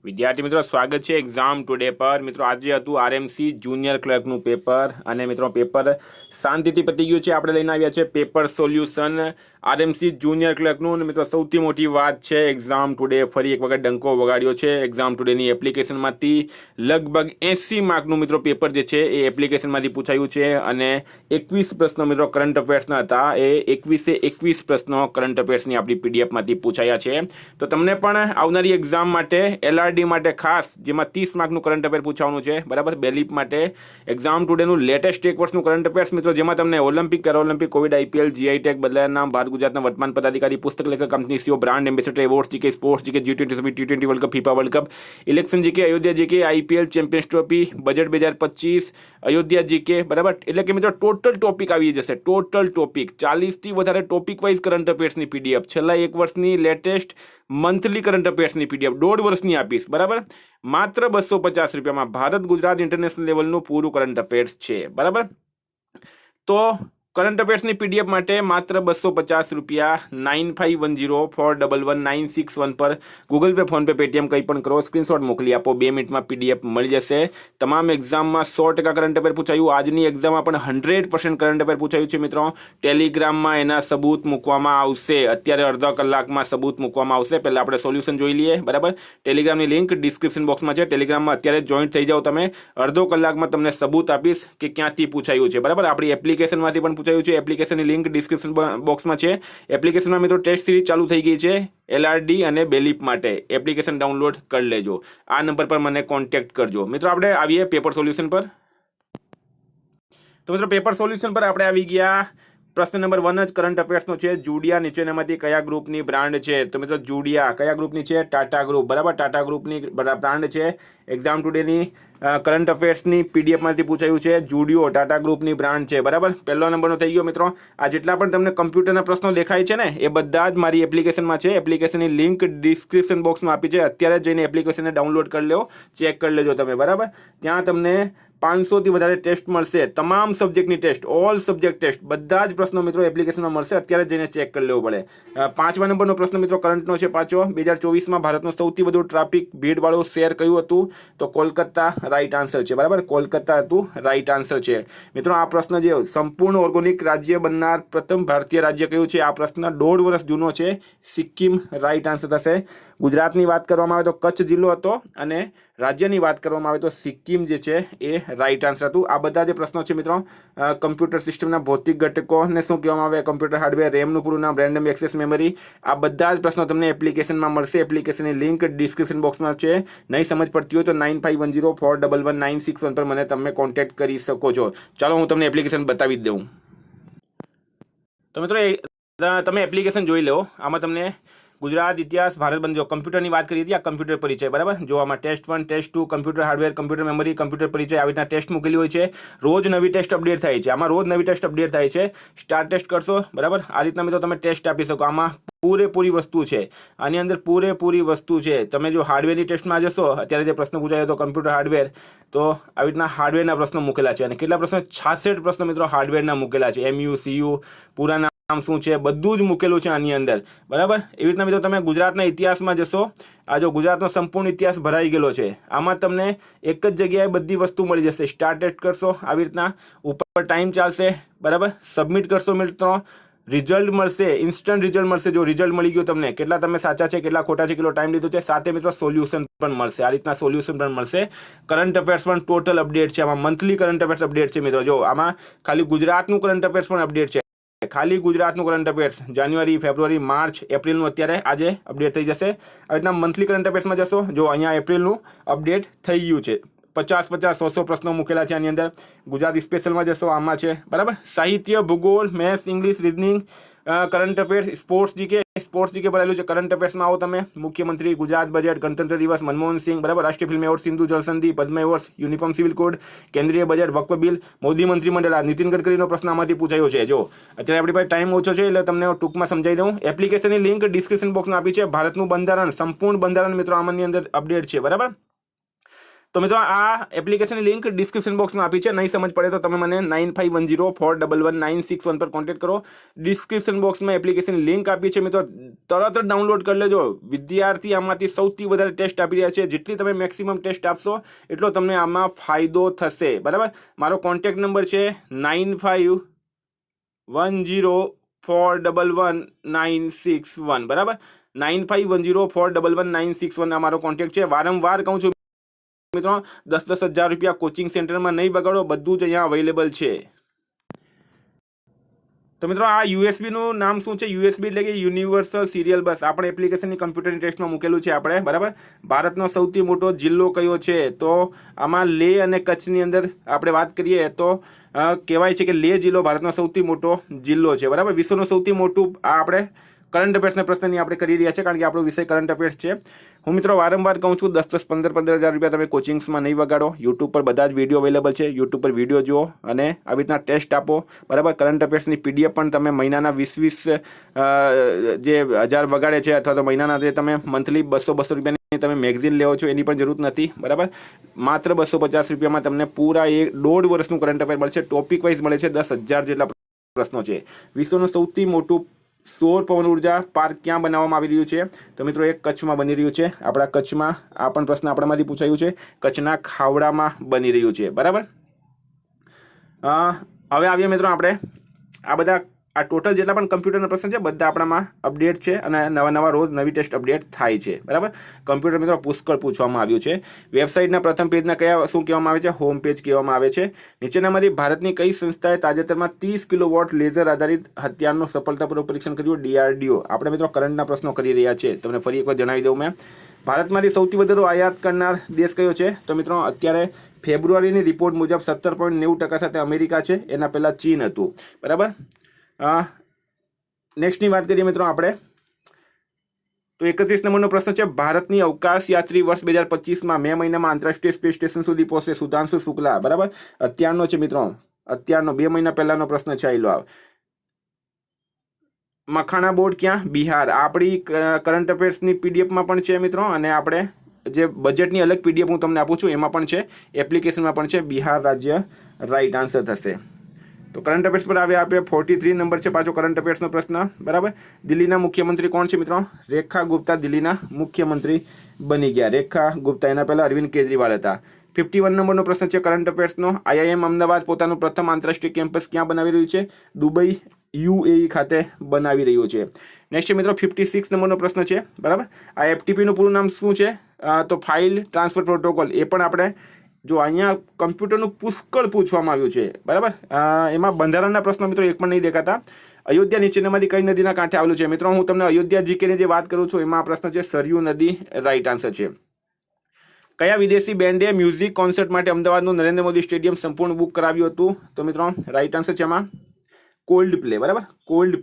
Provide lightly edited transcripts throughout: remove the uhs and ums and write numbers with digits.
વિદ્યાર્થી મિત્રો સ્વાગત છે એક્ઝામ ટુડે પર। મિત્રો આજે હતું આરએમસી જુનિયર ક્લર્કનું પેપર અને મિત્રો પેપર શાંતિથી પતી ગયું છે। આપણે લઈને આવ્યા છે પેપર સોલ્યુશન આરએમસી જુનિયર ક્લર્કનું। અને મિત્રો સૌથી મોટી વાત છે એક્ઝામ ટુડે ફરી એક વખત ડંકો વગાડ્યો છે। એક્ઝામ ટુડેની એપ્લિકેશનમાંથી લગભગ 80 માર્કનું મિત્રો પેપર જે છે એ એપ્લિકેશનમાંથી પૂછાયું છે અને 21 પ્રશ્નો મિત્રો કરંટ અફેર્સના હતા। એ 21 પ્રશ્નો કરંટ અફેર્સની આપણી પીડીએફમાંથી પૂછાયા છે। તો તમને પણ આવનારી એક્ઝામ માટે એલઆરડી માટે ખાસ જેમાં 30 માર્કનું કરંટ અફેર પૂછવાનું છે બરાબર। બેલીપ માટે એક્ઝામ ટુડેનું લેટેસ્ટ એક વર્ષનું કરંટ અફેર્સ મિત્રો જેમાં તમને Olympic Paralympic Covid IPL GI tag બદલાયા નામ ભારત ગુજરાતના વર્તમાન પદાધિકારી પુસ્તક લેખક company CEO brand ambassador awards GK sports GK G20 summit T20 world cup FIFA world cup election GK Ayodhya GK IPL champions trophy budget 2025 Ayodhya GK બરાબર। એટલે કે મિત્રો ટોટલ ટોપિક આવી જશે। ટોટલ ટોપિક 40થી વધારે ટોપિક વાઇઝ કરંટ અફેર્સની પીડીએફ છેલ્લા એક વર્ષની લેટેસ્ટ મંથલી કરંટ અફેર્સની પીડીએફ 1.5 વર્ષની આપીશ બરાબર। માત્ર 250 રૂપિયામાં ભારત ગુજરાત ઇન્ટરનેશનલ લેવલનું પૂરું કરંટ અફેર્સ છે બરાબર। તો કરંટ અફેર્સની પીડીએફ માટે માત્ર 250 રૂપિયા 9510411961 પર Google pay phone pay Paytm કંઈ પણ કરો સ્ક્રીનશોટ મોકલી આપો 2 મિનિટમાં પીડીએફ મળી જશે। તમામ એક્ઝામમાં 100% કરંટ અફેર પૂછાયું। આજની એક્ઝામમાં પણ 100% કરંટ અફેર પૂછાયું છે મિત્રો। ટેલિગ્રામમાં એના સબૂત મૂકવામાં આવશે। અત્યારે અડધા કલાકમાં સબૂત મૂકવામાં આવશે। પહેલાં આપણે સોલ્યુશન જોઈ લઈએ બરાબર। ટેલિગ્રામની લિંક ડિસ્ક્રિપ્શન બોક્સમાં છે। ટેલિગ્રામમાં અત્યારે જોઈન્ટ થઈ જાઓ તમે। અડધો કલાકમાં તમને સબૂત આપીશ કે ક્યાંથી પૂછાયું છે બરાબર। આપણી એપ્લિકેશનમાંથી પણ પૂછાયું છે। એપ્લિકેશનની લિંક ડિસ્ક્રિપ્શન બોક્સમાં છે। એપ્લિકેશનમાં મિત્રો ટેસ્ટ સિરીઝ ચાલુ થઈ ગઈ છે એલઆરડી અને બેલીપ માટે। એપ્લિકેશન ડાઉનલોડ કરી લેજો। આ નંબર પર મને કોન્ટેક્ટ કરજો। મિત્રો આપણે આવીએ પેપર સોલ્યુશન પર। તો મિત્રો પેપર સોલ્યુશન પર આપણે આવી ગયા। પ્રશ્ન નંબર 1 જ કરંટ અફેર્સનો છે। જુડિયા નીચેનામાંથી કયા ગ્રુપની બ્રાન્ડ છે? તો મિત્રો જુડિયા કયા ગ્રુપની છે? ટાટા ગ્રુપ બરાબર। ટાટા ગ્રુપની બ્રાન્ડ છે। એક્ઝામ ટુડેની કરંટ અફેર્સની પીડીએફમાંથી પૂછાયું છે। જુડિયો ટાટા ગ્રુપની બ્રાન્ડ છે બરાબર। પહેલો નંબરનો થઈ ગયો મિત્રો। આ જેટલા પણ તમને કમ્પ્યુટરના પ્રશ્નો દેખાય છે ને એ બધા જ મારી એપ્લિકેશનમાં છે। એપ્લિકેશનની લિંક ડિસ્ક્રિપ્શન બોક્સમાં આપી છે। અત્યારે જઈને એપ્લિકેશનને ડાઉનલોડ કરી લો, ચેક કરી લેજો તમે બરાબર। ત્યાં તમને 500થી વધારે ટેસ્ટ મળશે। તમામ સબ્જેક્ટની ટેસ્ટ, ઓલ સબ્જેક્ટ ટેસ્ટ બધા જ પ્રશ્નો મિત્રો એપ્લિકેશનમાં મળશે। અત્યારે જઈને ચેક કરી લેવું પડે। 5મા નંબરનો પ્રશ્ન મિત્રો કરંટનો છે પાછો। 2024માં ભારતનું સૌથી વધુ ટ્રાફિક ભીડવાળું શહેર કયું હતું? તો કોલકાતા રાઈટ આન્સર છે બરાબર। કોલકાતા હતું રાઈટ આન્સર છે મિત્રો। આ પ્રશ્ન જે સંપૂર્ણ ઓર્ગોનિક રાજ્ય બનનાર પ્રથમ ભારતીય રાજ્ય કયું છે? આ પ્રશ્ન 1.5 વર્ષ જૂનો છે। સિક્કિમ રાઈટ આન્સર થશે। ગુજરાતની વાત કરવામાં આવે તો કચ્છ જિલ્લો હતો અને રાજ્યની વાત કરવામાં આવે તો સિક્કિમ જે છે એ રાઈટ આન્સર હતું। આ બધા જે પ્રશ્નો છે મિત્રો કમ્પ્યુટર સિસ્ટમના ભૌતિક ઘટકોને શું કહેવામાં આવે? કમ્પ્યુટર હાર્ડવેર, રેમનું પૂરું નામ રેન્ડમ એક્સેસ મેમરી। આ બધા જ પ્રશ્નો તમને એપ્લિકેશનમાં મળશે। એપ્લિકેશનની લિંક ડિસ્ક્રિપ્શન બોક્સમાં છે। નહીં સમજ પડતી હોય તો 9510411961 પર મને તમે કોન્ટેક્ટ કરી શકો છો। ચાલો હું તમને એપ્લિકેશન બતાવી જ દઉં। તો મિત્રો તમે એપ્લિકેશન જોઈ લો। આમાં તમને ગુજરાત ઇતિહાસ ભારત બંધ કમ્પ્યુટરની વાત કરી હતી। આ કમ્પ્યુટર પરિચય બરાબર। જો આમાં test 1 test 2 computer hardware computer memory computer પરિચય આવી રીતના ટેસ્ટ મૂકેલી હોય છે। રોજ નવી ટેસ્ટ અપડેટ થાય છે। આમાં રોજ નવી ટેસ્ટ અપડેટ થાય છે। સ્ટાર ટેસ્ટ કરશો બરાબર। આ રીતના મિત્રો તમે ટેસ્ટ આપી શકો। આમાં પૂરેપૂરી વસ્તુ છે। આની અંદર પૂરેપૂરી વસ્તુ છે। તમે જો હાર્ડવેરની ટેસ્ટમાં જશો, અત્યારે જે પ્રશ્ન પૂછાયો હતો કમ્પ્યુટર હાર્ડવેર, તો આવી રીતના હાર્ડવેરના પ્રશ્નો મૂકેલા છે। અને કેટલા પ્રશ્નો? 66 પ્રશ્નો મિત્રો હાર્ડવેરના મૂકેલા છે। MU CU પૂરા નામ શું છે બધું જ મૂકેલું છે આની અંદર બરાબર। એવી રીતના મિત્રો તમે ગુજરાતના ઇતિહાસમાં જશો। આ જો ગુજરાતનો સંપૂર્ણ ઇતિહાસ ભરાઈ ગયેલો છે। આમાં તમને એક જ જગ્યાએ બધી વસ્તુ મળી જશે। સ્ટાર ટેસ્ટ કરશો આવી રીતના ઉપર ટાઈમ ચાલશે બરાબર। સબમિટ કરશો મિત્રો રિઝલ્ટ મળશે, ઇન્સ્ટન્ટ રિઝલ્ટ મળશે। જો રિઝલ્ટ મળી ગયું તમને, કેટલા તમે સાચા છે કેટલા ખોટા છે કેટલો ટાઈમ લીધો છે, સાથે મિત્રો સોલ્યુશન પણ મળશે। આ રીતના સોલ્યુશન પણ મળશે। કરંટ અફેર્સ પણ ટોટલ અપડેટ છે। આમાં મંથલી કરંટ અફેર્સ અપડેટ છે મિત્રો। જો આમાં ખાલી ગુજરાતનું કરંટ અફેર્સ પણ અપડેટ છે। ખાલી ગુજરાતનું કરંટ અફેર્સ જાન્યુઆરી, ફેબ્રુઆરી, માર્ચ, એપ્રિલનું અત્યારે આજે અપડેટ થઈ જશે। આવી રીતના મંથલી કરંટ અફેર્સમાં જશો, જો અહીંયા એપ્રિલનું અપડેટ થઈ ગયું છે। 50 100 પ્રશ્નો મૂકેલા છે આની અંદર। ગુજરાતી સ્પેશિયલમાં જશો, આમાં છે બરાબર। સાહિત્ય, ભૂગોળ, maths, English, reasoning, current affairs, sports GK ભરેલું છે। કરંટ અફેર્સમાં આવો તમે મુખ્યમંત્રી, ગુજરાત બજેટ, ગણતંત્ર દિવસ, મનમોહન સિંહ બરાબર, રાષ્ટ્રીય ફિલ્મ એવોર્ડ, સિંધુ જળસંધિ, પદ્મ એવોર્ડ, યુનિફોર્મ સિવિલ કોડ, કેન્દ્રીય બજેટ, વક્ફ બિલ, મોદી મંત્રીમંડળ, આ નીતિન ગડકરીનો પ્રશ્ન આમાંથી પૂછાયો છે। જો અત્યારે આપણી પાસે ટાઈમ ઓછો છે એટલે તમને ટૂંકમાં સમજાવી દઉં। એપ્લિકેશનની લિંક ડિસ્ક્રિપ્શન બોક્સમાં આપી છે। ભારતનું બંધારણ, સંપૂર્ણ બંધારણ મિત્રો આમાંની અંદર અપડેટ છે બરાબર। તો મિત્રો આ એપ્લિકેશનની લિંક ડિસ્ક્રિપ્શન બોક્સમાં આપી છે. નહીં સમજ પડે તો તમે મને 9510411961 પર કોન્ટેક્ટ કરો. ડિસ્ક્રિપ્શન બોક્સમાં એપ્લિકેશનની લિંક આપી છે મિત્રો, તરત જ ડાઉનલોડ કરી લેજો. વિદ્યાર્થી આમાંથી સૌથી વધારે ટેસ્ટ આપી રહ્યા છે. જેટલી તમે મેક્સિમમ ટેસ્ટ આપશો એટલો તમને આમાં ફાયદો થશે. બરાબર, મારો કોન્ટેક્ટ નંબર છે 9510411961. બરાબર, 9510411961 આ મારો કોન્ટેક્ટ છે. વારંવાર કહું છું મિત્રો, 10,000 રૂપિયા કોચિંગ સેન્ટરમાં નહીં બગાડો, બધું જ અહીંયા અવેલેબલ છે. તો મિત્રો આ યુએસબીનું નામ શું છે? યુએસબી એટલે કે યુનિવર્સલ સિરિયલ બસ. આપણે એપ્લિકેશનની કમ્પ્યુટરની ટેસ્ટમાં મૂકેલું છે આપણે. બરાબર, ભારતનો સૌથી મોટો જિલ્લો કયો છે? તો આમાં લેહ અને કચ્છની અંદર આપણે વાત કરીએ તો કહેવાય છે કે લેહ જિલ્લો ભારતનો સૌથી મોટો જિલ્લો છે. બરાબર, વિશ્વનું સૌથી મોટું આ આપણે કરંટ અફેર્સના પ્રશ્નની આપણે કરી રહ્યા છીએ, કારણ કે આપણો વિષય કરંટ અફેર્સ છે. હું મિત્રો વારંવાર કહું છું, 10-10, 15-15 હજાર રૂપિયા તમે કોચિંગ્સમાં નહીં વગાડો. યુટ્યુબ પર બધા જ વિડીયો અવેલેબલ છે. યુટ્યુબ પર વિડીયો જુઓ અને આવી રીતના ટેસ્ટ આપો. બરાબર, કરંટ અફેર્સની પીડીએફ પણ તમે મહિનાના 20-20 જે હજાર વગાડે છે, અથવા તો મહિનાના જે તમે મંથલી 200-200 રૂપિયાની તમે મેગઝીન લેવો છો એની પણ જરૂર નથી. બરાબર, માત્ર 250 રૂપિયામાં તમને પૂરા 1.5 વર્ષનું કરંટ અફેર મળશે. ટોપિક વાઇઝ મળે છે. 10,000 જેટલા પ્રશ્નો છે. વિશ્વનું સૌથી મોટું સૌર પવન ઉર્જા પાર્ક ક્યાં બનાવવામાં આવી રહ્યું છે? તો મિત્રો એક કચ્છમાં બની રહ્યું છે. આપણા કચ્છમાં આ પણ પ્રશ્ન આપણામાંથી પૂછાયું છે. કચ્છના ખાવડામાં બની રહ્યું છે. બરાબર, હવે આવીએ મિત્રો આપણે આ બધા આ ટોટલ જેટલા પણ કમ્પ્યુટરના પ્રશ્ન છે બધા આપણામાં અપડેટ છે અને નવા રોજ નવી ટેસ્ટ અપડેટ થાય છે. બરાબર, કમ્પ્યુટર મિત્રો પુષ્કળ પૂછવામાં આવ્યું છે. વેબસાઇટના પ્રથમ પેજના કયા શું કહેવામાં આવે છે? હોમ પેજ કહેવામાં આવે છે. નીચેનામાંથી ભારતની કઈ સંસ્થાએ તાજેતરમાં 30 કિલોવોટ લેઝર આધારિત હથિયારનું સફળતાપૂર્વક પરીક્ષણ કર્યું? DRDO. આપણે મિત્રો કરંટના પ્રશ્નો કરી રહ્યા છે. તમને ફરી એકવાર જણાવી દઉં મેં, ભારતમાંથી સૌથી વધુ આયાત કરનાર દેશ કયો છે? તો મિત્રો અત્યારે ફેબ્રુઆરીની રિપોર્ટ મુજબ 17.90% સાથે અમેરિકા છે. એના પહેલાં ચીન હતું. બરાબર, નેક્સ્ટની વાત કરીએ મિત્રો આપણે તો 31 નંબરનો પ્રશ્ન છે, ભારતની અવકાશ યાત્રી વર્ષ 2025માં મે મહિનામાં આંતરરાષ્ટ્રીય સ્પેસ સ્ટેશન સુધી પહોંચશે. સુધાંશુ શુક્લા. બરાબર, અત્યારનો છે મિત્રો, અત્યારનો 2 મહિના પહેલાનો પ્રશ્ન છે. આયલો મખાણા બોર્ડ ક્યાં? બિહાર. આપણી કરંટ અફેર્સની પીડીએફમાં પણ છે મિત્રો, અને આપણે જે બજેટની અલગ પીડીએફ હું તમને આપું છું એમાં પણ છે, એપ્લિકેશનમાં પણ છે. બિહાર રાજ્ય રાઈટ આન્સર થશે. તો કરંટ અફેર્સ પર આવે આપણે 43 નંબર છે પાછો કરંટ અફેર્સનો પ્રશ્ન. બરાબર, દિલ્હીના મુખ્યમંત્રી કોણ છે મિત્રો? રેખા ગુપ્તા દિલ્હીના મુખ્યમંત્રી બની ગયા. રેખા ગુપ્તા, એના પહેલા અરવિંદ કેજરીવાલ હતા. 51 નંબરનો પ્રશ્ન છે કરંટ અફેર્સનો, IIM અમદાવાદ પોતાનું પ્રથમ આંતરરાષ્ટ્રીય કેમ્પસ ક્યાં બનાવી રહ્યું છે? દુબઈ UAE ખાતે બનાવી રહ્યું છે. નેક્સ્ટ મિત્રો 56 નંબરનો પ્રશ્ન છે. બરાબર, આ FTPનું પૂરું નામ શું છે? તો ફાઇલ ટ્રાન્સફર પ્રોટોકોલ. એ પણ આપણે જો અહીંયા કમ્પ્યુટરનું પુષ્કળ પૂછવામાં આવ્યું છે. બરાબર, એમાં બંધારણના પ્રશ્નો મિત્રો એક પણ નહીં દેખાતા. અયોધ્યા નીચેનામાંથી કઈ નદીના કાંઠે આવેલું છે? મિત્રો હું તમને અયોધ્યા જીકેની જે વાત કરું છું એમાં આ પ્રશ્ન છે સરયુ નદી રાઈટ આન્સર છે. કયા વિદેશી બેન્ડે મ્યુઝિક કોન્સર્ટ માટે અમદાવાદનું નરેન્દ્ર મોદી સ્ટેડિયમ સંપૂર્ણ બુક કરાવ્યું હતું? તો મિત્રો રાઈટ આન્સર છે એમાં કોલ્ડ પ્લે. બરાબર, કોલ્ડ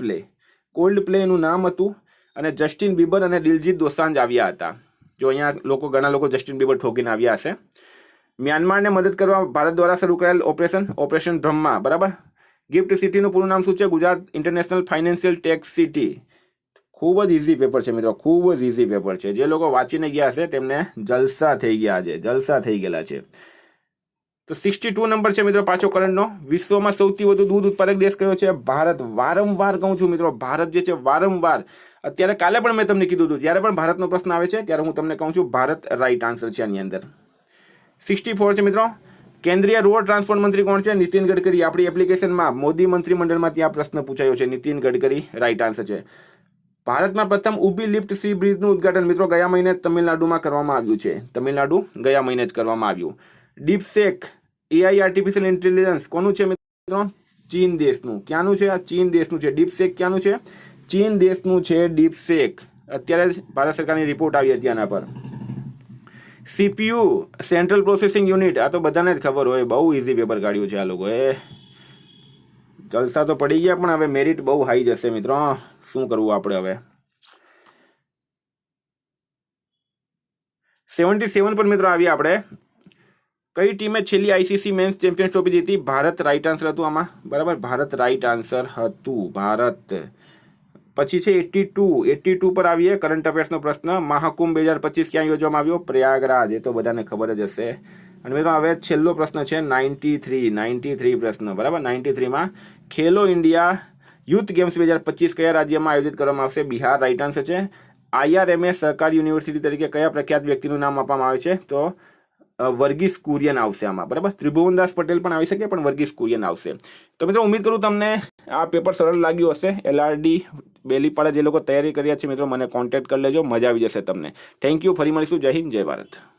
પ્લે એનું નામ હતું, અને જસ્ટિન બીબર અને દિલજીત દોસાંજ આવ્યા હતા. જો અહીંયા ઘણા લોકો જસ્ટિન બીબર ઠોકીને આવ્યા હશે. મ્યાનમારને મદદ કરવા ભારત દ્વારા શરૂ કરાયેલ ઓપરેશન બ્રહ્મા. બરાબર, ગિફ્ટ સિટીનું પૂરું નામ શું છે? Gujarat international financial tax city. ખૂબ જ ઇઝી પેપર છે મિત્રો, ખૂબ જ ઇઝી પેપર છે. જે લોકો વાંચીને ગયા હશે તેમને જલસા થઈ ગયા છે, જલસા થઈ ગયેલા છે. તો 62 નંબર છે મિત્રો પાછો કરંટનો, વિશ્વમાં સૌથી વધુ દૂધ ઉત્પાદક દેશ કયો છે? ભારત. વારંવાર કહું છું મિત્રો, ભારત જે છે વારંવાર, અત્યારે કાલે પણ મેં તમને કીધું હતું, જ્યારે પણ ભારતનો પ્રશ્ન આવે છે ત્યારે હું તમને કહું છું ભારત રાઈટ આન્સર છે આની અંદર. 64 છે મિત્રો, કેન્દ્રીય રોડ ટ્રાન્સપોર્ટ મંત્રી કોણ છે? નીતિન ગડકરી. આપણી એપ્લિકેશનમાં મોદી મંત્રીમંડળમાં ત્યાં પ્રશ્ન પૂછાયો છે. નીતિન ગડકરી રાઈટ આન્સર છે. ભારતમાં પ્રથમ ઊભી લિફ્ટ સી બ્રિજનું ઉદ્ઘાટન મિત્રો ગયા મહિને તમિલનાડુમાં કરવામાં આવ્યું છે. તમિલનાડુ ગયા મહિને જ કરવામાં આવ્યું. ડીપસેક AI આર્ટિફિશિયલ ઇન્ટેલિજન્સ કોનું છે મિત્રો? ચીન દેશનું. ક્યાંનું છે? આ ચીન દેશનું છે. ડીપસેક ક્યાંનું છે? ચીન દેશનું છે ડીપસેક. અત્યારે જ ભારત સરકારની રિપોર્ટ આવી હતી આના પર. CPU સેન્ટ્રલ પ્રોસેસિંગ યુનિટ, આ તો બધાને જ ખબર હોય, બહુ ઇઝી પેપર કાઢ્યું છે આ લોકોએ. જલસા તો પડી ગયા, પણ હવે મેરિટ બહુ હાઈ જશે મિત્રો. શું કરવું આપણે હવે? 77 પર મિત્રો આવીએ આપણે. કઈ ટીમે છેલ્લી ICC મેન્સ ચેમ્પિયન્સ ટ્રોફી જીતી? ભારત રાઈટ આન્સર હતું આમાં. બરાબર, ભારત રાઈટ આન્સર હતું. ભારત પછી છે 82 પર આવીએ કરંટ અફેર્સનો પ્રશ્ન. મહાકુંભ 2025 ક્યાં યોજવામાં આવ્યો? પ્રયાગરાજ. એ તો બધાને ખબર જ હશે. અને મિત્રો હવે છેલ્લો પ્રશ્ન છે 93 પ્રશ્ન, બરાબર. 93માં ખેલો ઇન્ડિયા યુથ ગેમ્સ 2025 કયા રાજ્યમાં આયોજિત કરવામાં આવશે? બિહાર રાઇટ આન્સર છે. IRMA સરકારી યુનિવર્સિટી તરીકે કયા પ્રખ્યાત વ્યક્તિનું નામ આપવામાં આવે છે? તો વર્ગીસ કુરિયન આવશે આમાં, બરાબર. ત્રિભુવનદાસ પટેલ પણ આવી શકે, પણ વર્ગીસ કુરિયન આવશે. તો મિત્રો ઉમ્મીદ કરું તમને આ પેપર સરળ લાગ્યું હશે. LRD બેલીપાડા જે લોકો તૈયારી કર્યા છે મિત્રો મને કોન્ટેક્ટ કરી લેજો, મજા આવી જશે તમને. Thank you. ફરી મળીશું. જય હિન્દ, જય ભારત.